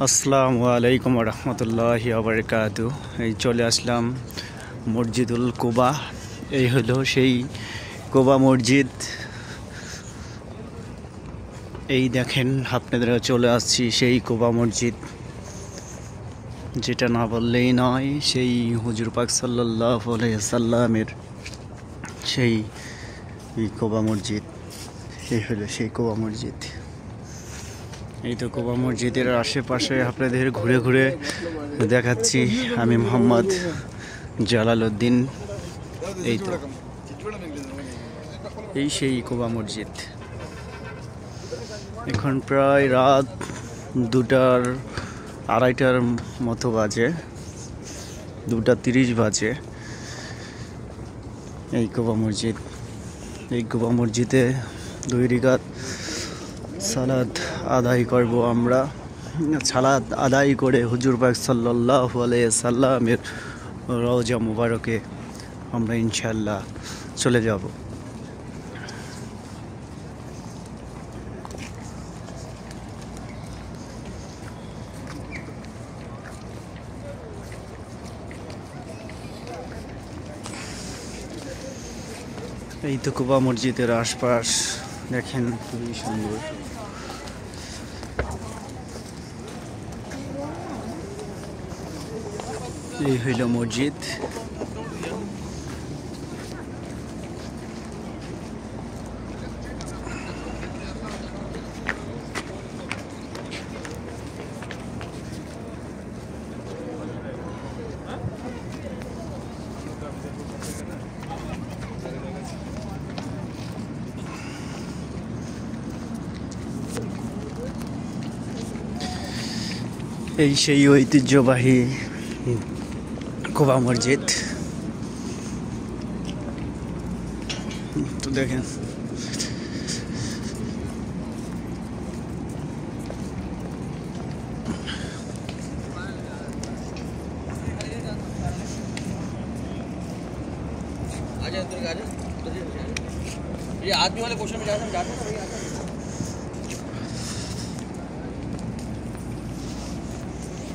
আসসালামু আলাইকুম রহমতুল্লাহি ওয়া এই চলে আসলাম মসজিদুল কুবা। এই হলো সেই কুবা মসজিদ। এই দেখেন আপনাদের চলে আসছি সেই কুবা মসজিদ, যেটা না বললেই নয়। সেই হুজুর পাক সাল্লাল্লাহু আলাইহি সাল্লামের সেই কুবা মসজিদ। এই হলো সেই কুবা মসজিদ। এই তো কুবা মসজিদের আশেপাশে আপনাদের ঘুরে ঘুরে দেখাচ্ছি। আমি মোহাম্মদ জালালউদ্দিন। এই তো এই সেই কুবা মসজিদ। এখন প্রায় রাত 2টার 2:30টার মতো বাজে, 2:30 বাজে। এই কুবা মসজিদ, এই কুবা মসজিদে 2 রাকাত সালাত আদায় করব আমরা। সালাত আদায় করে হুজুর পাক সাল্লাল্লাহু আলাইহি সাল্লামের রওজা মুবারকে আমরা ইনশাআল্লাহ চলে যাব। এই তো কুবা মসজিদের আশপাশ দেখেন, খুবই সুন্দর। এই হইল মসজিদ। এই সেই ঐতিহ্যবাহী কুবা মসজিদ। তো দেখেন ये आदमी वाले क्वेश्चन में जाते हैं